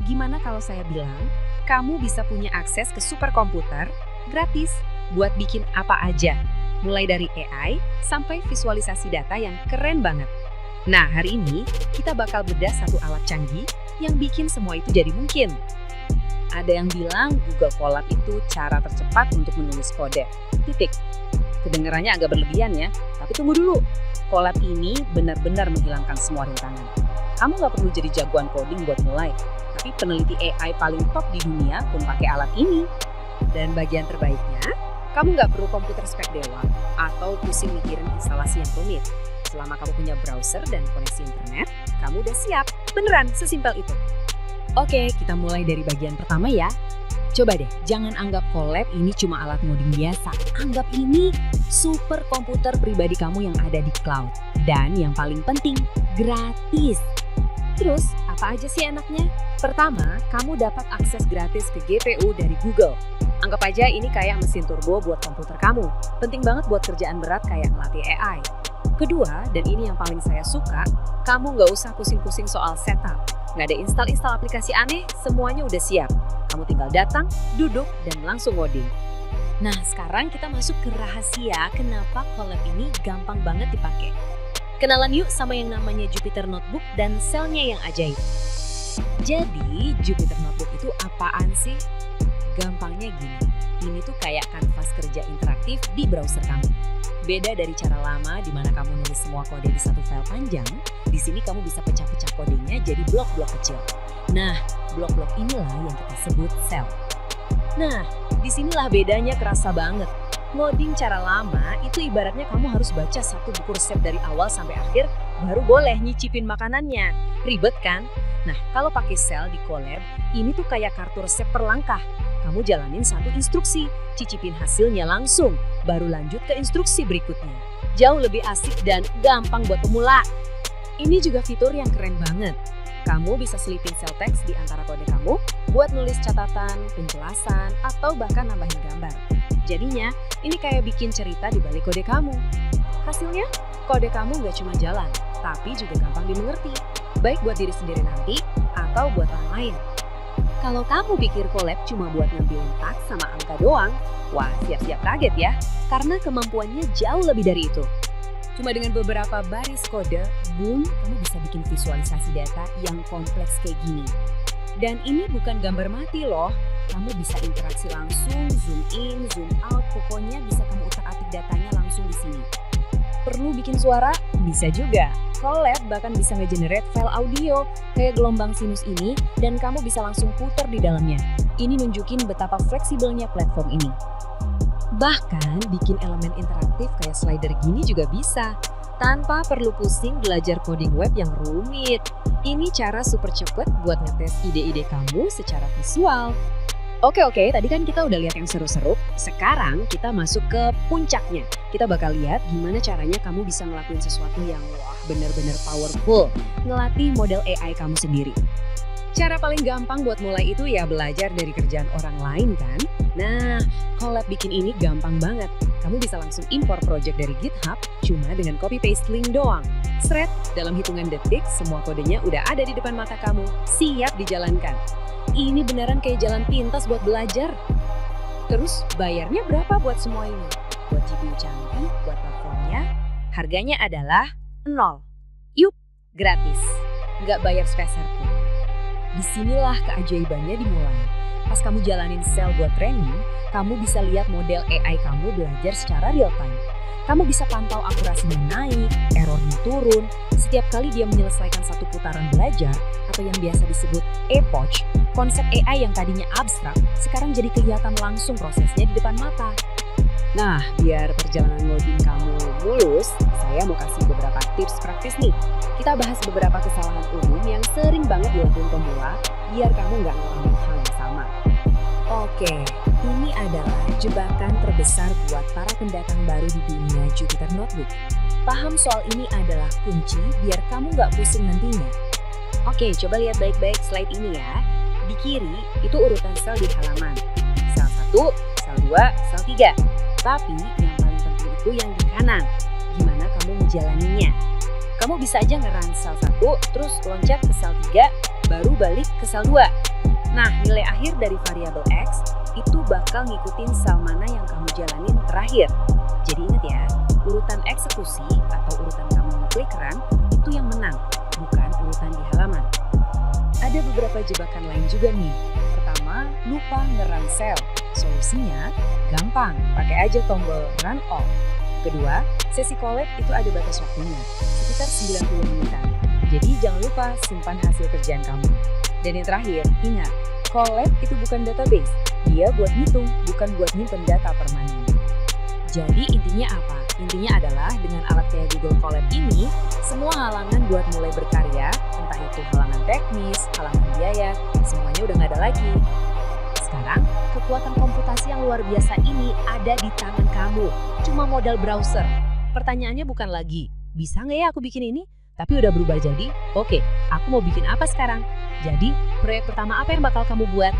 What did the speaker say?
Gimana kalau saya bilang, kamu bisa punya akses ke superkomputer gratis buat bikin apa aja, mulai dari AI sampai visualisasi data yang keren banget. Nah, hari ini kita bakal bedah satu alat canggih yang bikin semua itu jadi mungkin. Ada yang bilang Google Colab itu cara tercepat untuk menulis kode. Titik. Kedengarannya agak berlebihan ya, tapi tunggu dulu. Colab ini benar-benar menghilangkan semua rintangan. Kamu nggak perlu jadi jagoan coding buat mulai, tapi peneliti AI paling top di dunia pun pakai alat ini. Dan bagian terbaiknya, kamu nggak perlu komputer spek dewa atau pusing mikirin instalasi yang rumit. Selama kamu punya browser dan koneksi internet, kamu udah siap. Beneran, sesimpel itu. Oke, kita mulai dari bagian pertama ya. Coba deh, jangan anggap Colab ini cuma alat ngoding biasa. Anggap ini super komputer pribadi kamu yang ada di cloud. Dan yang paling penting, gratis. Terus, apa aja sih enaknya? Pertama, kamu dapat akses gratis ke GPU dari Google. Anggap aja ini kayak mesin turbo buat komputer kamu. Penting banget buat kerjaan berat kayak ngelatih AI. Kedua, dan ini yang paling saya suka, kamu nggak usah pusing-pusing soal setup. Nggak ada install-install aplikasi aneh, semuanya udah siap. Kamu tinggal datang, duduk, dan langsung ngoding. Nah, sekarang kita masuk ke rahasia kenapa Colab ini gampang banget dipakai. Kenalan yuk sama yang namanya Jupyter Notebook dan selnya yang ajaib. Jadi, Jupyter Notebook itu apaan sih? Gampangnya gini, ini tuh kayak kanvas kerja interaktif di browser kamu. Beda dari cara lama di mana kamu nulis semua kode di satu file panjang, di sini kamu bisa pecah-pecah kodenya jadi blok-blok kecil. Nah, blok-blok inilah yang kita sebut sel. Nah, disinilah bedanya kerasa banget. Ngoding cara lama itu ibaratnya kamu harus baca satu buku resep dari awal sampai akhir, baru boleh nyicipin makanannya. Ribet kan? Nah, kalau pakai sel di Colab, ini tuh kayak kartu resep per langkah. Kamu jalanin satu instruksi, cicipin hasilnya langsung, baru lanjut ke instruksi berikutnya. Jauh lebih asik dan gampang buat pemula. Ini juga fitur yang keren banget. Kamu bisa selipin sel teks di antara kode kamu buat nulis catatan, penjelasan, atau bahkan nambahin gambar. Jadinya, ini kayak bikin cerita di balik kode kamu. Hasilnya, kode kamu nggak cuma jalan, tapi juga gampang dimengerti. Baik buat diri sendiri nanti, atau buat orang lain. Kalau kamu pikir Colab cuma buat ngambilin taks sama angka doang, wah siap-siap kaget ya, karena kemampuannya jauh lebih dari itu. Cuma dengan beberapa baris kode, boom, kamu bisa bikin visualisasi data yang kompleks kayak gini. Dan ini bukan gambar mati loh, kamu bisa interaksi langsung, zoom in, zoom out, pokoknya bisa kamu utak-atik datanya langsung di sini. Perlu bikin suara? Bisa juga. Colab bahkan bisa nge-generate file audio kayak gelombang sinus ini dan kamu bisa langsung putar di dalamnya. Ini nunjukin betapa fleksibelnya platform ini. Bahkan bikin elemen interaktif kayak slider gini juga bisa, tanpa perlu pusing belajar coding web yang rumit. Ini cara super cepet buat ngetes ide-ide kamu secara visual. Oke, tadi kan kita udah lihat yang seru-seru. Sekarang kita masuk ke puncaknya. Kita bakal lihat gimana caranya kamu bisa ngelakuin sesuatu yang wah bener-bener powerful. Ngelatih model AI kamu sendiri. Cara paling gampang buat mulai itu ya belajar dari kerjaan orang lain kan? Nah, Colab bikin ini gampang banget. Kamu bisa langsung impor project dari GitHub cuma dengan copy-paste link doang. Sret, dalam hitungan detik semua kodenya udah ada di depan mata kamu. Siap dijalankan. Ini beneran kayak jalan pintas buat belajar. Terus bayarnya berapa buat semua ini? Buat GPU canggih, buat platformnya, harganya adalah 0. Yup, gratis. Nggak bayar sepeser pun. Disinilah keajaibannya dimulai. Pas kamu jalanin sel buat training, kamu bisa lihat model AI kamu belajar secara real time. Kamu bisa pantau akurasinya naik, errornya turun. Setiap kali dia menyelesaikan satu putaran belajar, atau yang biasa disebut epoch, konsep AI yang tadinya abstrak, sekarang jadi kelihatan langsung prosesnya di depan mata. Nah, biar perjalanan ngoding kamu mulus, saya mau kasih beberapa tips praktis nih. Kita bahas beberapa kesalahan umum yang sering banget dilakukan pemula, biar kamu nggak ngalamin hal yang sama. Oke, ini adalah jebakan terbesar buat para pendatang baru di dunia Jupyter Notebook. Paham soal ini adalah kunci biar kamu nggak pusing nantinya. Oke, coba lihat baik-baik slide ini ya. Di kiri, itu urutan sel di halaman. Sel 1, sel 2, sel 3. Tapi yang paling penting itu yang di kanan. Gimana kamu menjalaninya? Kamu bisa aja nge-run sel 1, terus loncat ke sel 3, baru balik ke sel 2. Nah, nilai akhir dari variabel X itu bakal ngikutin sel mana yang kamu jalanin terakhir. Jadi ingat ya, urutan eksekusi atau urutan kamu ngeklik run itu yang menang, bukan urutan di halaman. Ada beberapa jebakan lain juga nih. Pertama, lupa nge-run sel. Solusinya gampang, pakai aja tombol run all. Kedua, sesi collab itu ada batas waktunya, sekitar 90 menitan. Jadi jangan lupa simpan hasil kerjaan kamu. Dan yang terakhir, ingat, collab itu bukan database. Dia buat ngitung, bukan buat nyimpen data permanen. Jadi intinya apa? Intinya adalah dengan alat kayak Google Colab ini, semua halangan buat mulai berkarya, entah itu halangan teknis, halangan biaya, semuanya udah nggak ada lagi. Sekarang, kekuatan komputasi yang luar biasa ini ada di tangan kamu. Cuma modal browser. Pertanyaannya bukan lagi, bisa nggak ya aku bikin ini? Tapi udah berubah jadi, oke, aku mau bikin apa sekarang? Jadi, proyek pertama apa yang bakal kamu buat?